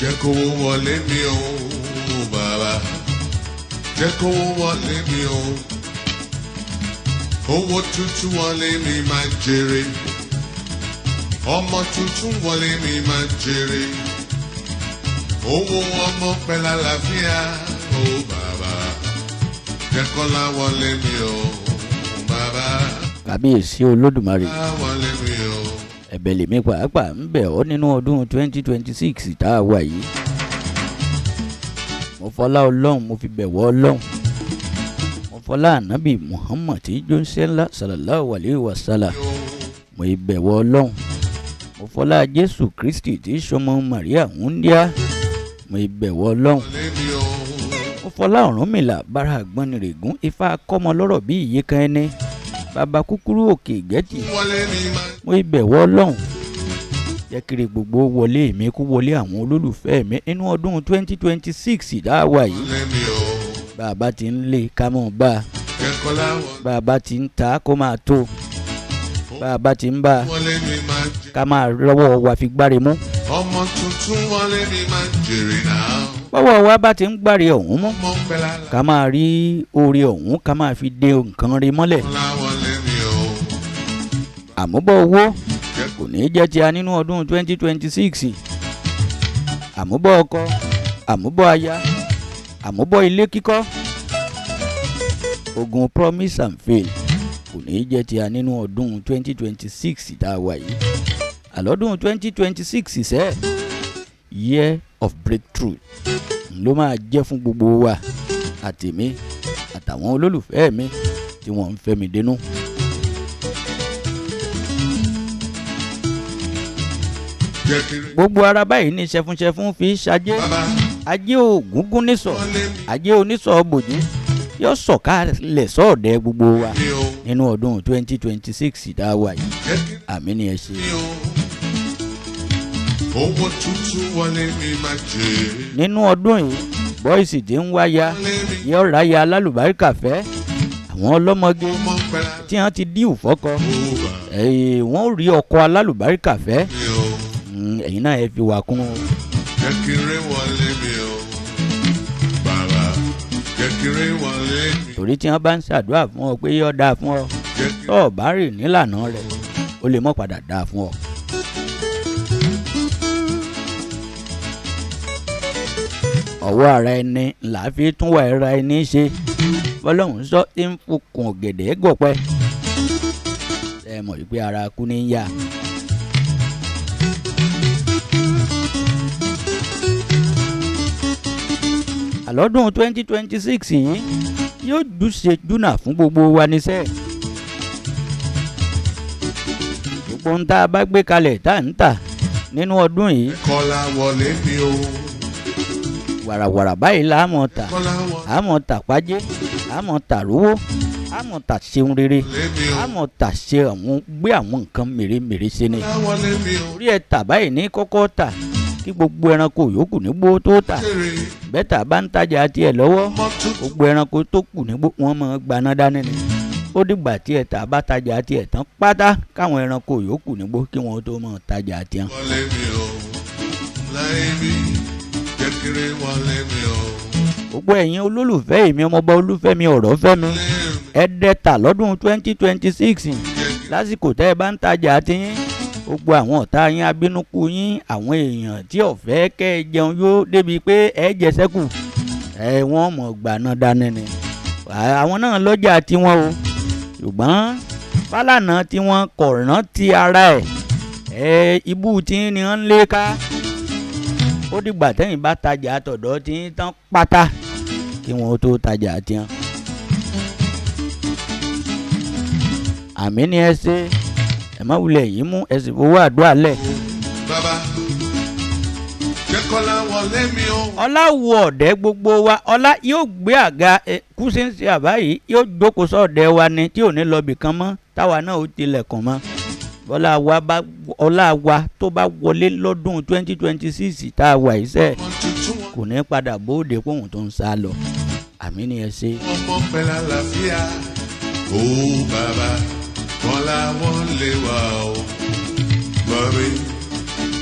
jẹ́ kó wọlé mi o bàbá, jẹ́ kó wọlé mi o, owó tuntun wọlé mi máa jèrè, ọmọ tuntun wọlé mi máa jèrè, owó ọmọ pẹ̀lú àlàáfíà o bàbá, jẹ́ kọ́lá wọlé mi o bàbá. Kábíyèsí Olódùmarè, wọlé mi o. ẹ̀bẹ̀ lèmi pàápàá ń bẹ̀ ọ́ nínú ọdún 2026 tá a wà yìí. Mo fọlá Ọlọ́run mo fi bẹ̀wọ̀ Ọlọ́run, mo fọlá ànábì Muhammad tí jóńṣẹ́ ńlá sallallahu alayhi wa sallam, mo ìbẹ̀wọ̀ Ọlọ́run, mo fọlá Jésù Kristi tí sọmọ Maria wúndíá, mo ìbẹ̀wọ̀ Ọlọ́run, mo fọlá Ọ̀rúnmìlà bára àgbọnnìrègún ifá kọ́mọ lọ́rọ̀ bí iye kan ẹni, bàbá kúkúrú òkè ìgẹ́tì, mo ìbẹ̀wọ̀ Ọlọ́run, jẹ́ kiri gbogbo wọlé mi kó wọlé àwọn olólùfẹ́ mi nínú ọdún 2026 dáwà yìí. Bàbá ti ń lé ká mọ̀ bá, bàbá ti ń ta kó máa tó, bàbá ti ń bá ká máa rọ́wọ́ wa fi gbáre mú. Ọmọ tuntun wọlé mi máa jèrè náà. Bọ́wọ́ wa bá ti ń gbáre ọ̀hún mú, ká máa rí oore ọ̀hún ká máa fi de nǹkan rí mọ́lẹ̀. Àmúbọ̀ owó kò ní jẹ́ ti a nínú ọdún 2026. Àmúbọ̀ ọkọ, àmúbọ̀ aya, àmúbọ̀ ilé kíkọ́, ogun promise and fail kò ní jẹ́ ti a nínú ọdún 2026 tá a wà yìí. Àlọ́dún 2026 sẹ́ year of breakthrough ló máa jẹ́ fún gbogbo wa, àtèmi àtàwọn olólùfẹ́ mi tí wọ́n ń fẹ́ mi dénú. Gbogbo ara báyìí ní ṣẹfúnṣẹfún fi ṣajé, ajé ògúngún nísọ̀, ajé onísọ̀ bòjú yóò sọ̀kalẹ̀ sọ́ọ̀dẹ̀ gbogbo wa nínú ọdún 2026 tá a wà yìí. Àmín ni ẹ ṣe. Owó tuntun wọlé mi máa jẹ́. Nínú ọdún yìí bọ́ìsì tí ń wáyà yóò ráyà alálùbáríkà fẹ́, àwọn ọlọ́mọge tí wọ́n ti díù fọ́kọ wọ́n rí ọkọ alálùbáríkà fẹ́. Ẹ̀yin náà ẹ fi wà kún. Kékeré wọlé mi o bàbá, kékeré wọlé mi. Torí tí wọ́n bá ń ṣàdúrà fún ọ pé yóò dáa fún ọ, tó o bá rìn nílànà rẹ̀ ó lè mọ́ padà dáa fún ọ. Ọwọ́ ara ẹni là fi tún wà ẹ̀ra ẹni ṣe, fọlọ́hún sọ tí ń fokùn ọ̀gẹ̀dẹ̀ gọ̀pẹ́. Ẹ mọ̀ wípé ara kú ní yá. Àlọ́dún 2026 yìí yóò dúṣe dúnà fún gbogbo wa níṣẹ́. Gbogbo ń tá a bá gbé kalẹ̀ tá ń tà nínú ọdún yìí. Kọ́lá wọlé mi o. Wàràwàrà báyìí la mọ̀ tà, a mọ̀ tà pàjẹ́, a mọ̀ tà rówó, a mọ̀ tà ṣeun rere, a mọ̀ tà ṣe àwọn gbé àwọn nǹkan mèremère ṣe ni. Orí ẹ̀ tà báyìí ní kọ́kọ́ tà kí gbogbo ẹranko yòókù nígbó tó tà. Bẹ́tà bá ń tajà tiẹ̀ lọ́wọ́, gbogbo ẹranko tó kù nígbó wọn mọ̀ gbaná dání ni. Ó dìgbà tí ẹ̀tà bá tajà tiẹ̀ tán pátá káwọn ẹranko yòókù nígbó kí wọ́n tó mọ̀ tajà tiẹ̀. Wọlé mi o, láyé mi, kékeré wọlé mi o. Gbogbo ẹ̀yin olólùfẹ́ èmi ọmọọba Olúfẹ́mi Ọ̀rọ̀fẹ́mi ẹ dẹ́ta lọ́dún 2026 lásìkò tẹ́ ẹ bá ń tajà tiyín. Gbogbo àwọn ọ̀tá yín abínúkú yín, àwọn èèyàn tí ọ̀fẹ́ kẹ́ ẹ jẹun yó débi pé ẹ jẹ sẹ́kù, wọ́n mọ̀ gbaná dání ni. Àwọn náà lọ́jà tiwọn o, ṣùgbọ́n Fálànà tiwọn kò rántí ara ẹ̀, ibú tí ni wọ́n ń lé ká. Ó dìgbà tẹ́yìn bá tajà tọ̀dọ̀ tí ń tán pátá kí wọ́n tó tajà tiwọn. Àmín ni ẹ ṣe. Ẹ má wulẹ̀ yìí mú ẹ sì fowó àdúrà lẹ̀. Bàbá, jẹ́ kọ́lá wọlé mi o. Ọlá wo ọ̀dẹ́ gbogbo wa, ọlá yóò gbé àga kú sí ń ṣe àbá yìí yóò jókòó sọ́ọ̀dẹ́ wa ni tí ò ní lọ bìkan mọ́ táwa náà ó tilẹ̀kùn mọ́. Ọlá wa tó bá wọlé lọ́dún 2026 tá a wà iṣẹ́ kò ní padà bóde kóhun tó ń sá lọ. Àmín ni ẹ ṣe. Ọmọ pẹ̀lú àlàáfíà ó bàbá. Kọ́lá wọlé wa o, bàbá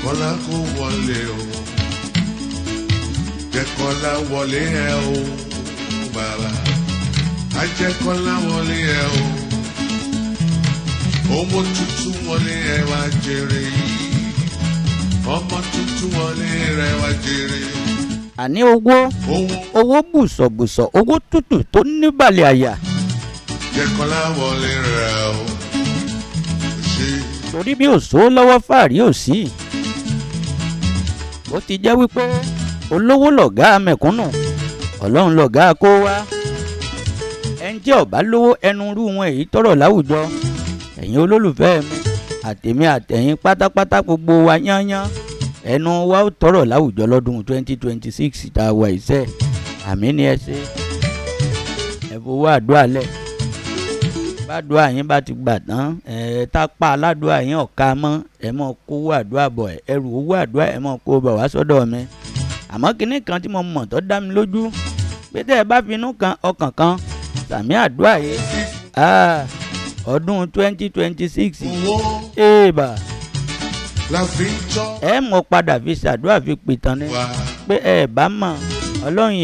kọ́lá kó wọlé o, Jẹ́kọ́lá wọlé ẹ o bàbá. Ajẹ́kọ́lá wọlé ẹ o. Ọmọ tuntun wọlé ẹ wá jèrè. Ọmọ tuntun wọlé rẹ wá jèrè. Àní owó bùsọ̀bùsọ̀, owó tútù tó níbàlẹ̀ àyà. Jẹ́kọ́lá wọlé rẹ o. Torí bí òṣó lọ́wọ́ fàárí ò sí. Ó ti jẹ́ wípé olówó lọ̀gá mẹ̀kúnnù, Ọlọ́run lọ̀gá kó wá. Ẹni tí ó bá lówó ẹnu rú wọn èyí tọrọ láwùjọ. Ẹ̀yin olólùfẹ́ mi àtèmi àtẹ̀yin pátápátá gbogbo wa yányán, ẹnu wa ó tọrọ láwùjọ lọ́dún 2026 tá a wà iṣẹ́. Àmì ni ẹ ṣe. Ẹ fowó àdúrà lẹ̀. Bádùá yín bá ti gbà tán, tá pa aládùá yín ọ̀ka mọ́, ẹ mọ̀ kó owó àdúrà bọ̀, ẹrù owó àdúrà ẹ mọ̀ kó bọ̀ wá sọ́dọ̀ mi. Àmọ́ kinní kan tí mo mọ̀ tó dá mi lójú pé tẹ́ ẹ bá finú kan ọkàn kan sàmì àdúrà yìí, ọdún 2026 èèbà ẹ mọ̀ padà fi ṣàdúrà fi pìtàn ni pé ẹ bá mọ̀ Ọlọ́run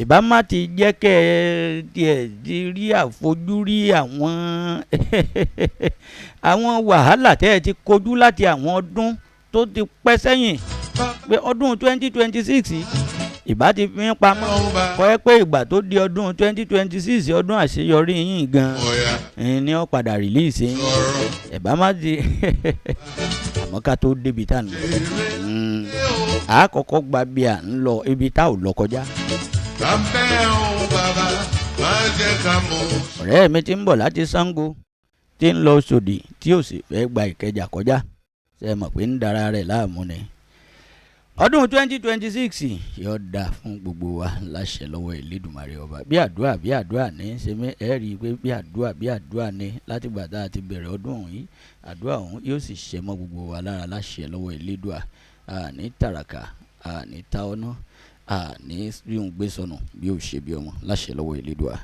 ìbá má ti jẹ́ kẹ́ ẹ tiẹ̀ ti rí àfojúrí àwọn wàhálà tẹ́ ẹ ti kojú láti àwọn ọdún tó ti pẹ́ sẹ́yìn, pé ọdún 2026 ìbá ti fi ń pamọ́ kọ́ ẹ pé ìgbà tó di ọdún 2026 ọdún àṣeyọrí yín gan ni ó padà rìlíìsì yín ìbá má ti àmọ́ ká tó débi tá à ń lọ àkọ́kọ́ gba bí à ń lọ ibi tá ò lọ kọjá. Ọ̀rẹ́ mi ti ń bọ̀ láti Ṣàngó tí ń lọ Ṣòdì tí ò sì fẹ́ gba Ìkẹjà kọjá, ṣe mọ̀ pé ń dara rẹ̀ láàmú ni. Ọdún 2026 yóò dá fún gbogbo wa láṣẹ lọ́wọ́ Elédùmarè ọba. Bí àdúrà ní ṣe mí ẹ rí i pé bí àdúrà ní láti gbà tá a ti bẹ̀rẹ̀ ọdún ọ̀hún yìí, àdúrà ọ̀hún yóò sì ṣẹ mọ́ gbogbo wa lára láṣẹ lọ́wọ́ Elédùà. Àní tàràkà, àní ta ọ̀nà, àní rí òun gbé sọnù bí ó ṣe bí ọmọ láṣẹ lọ́wọ́ Elédùà.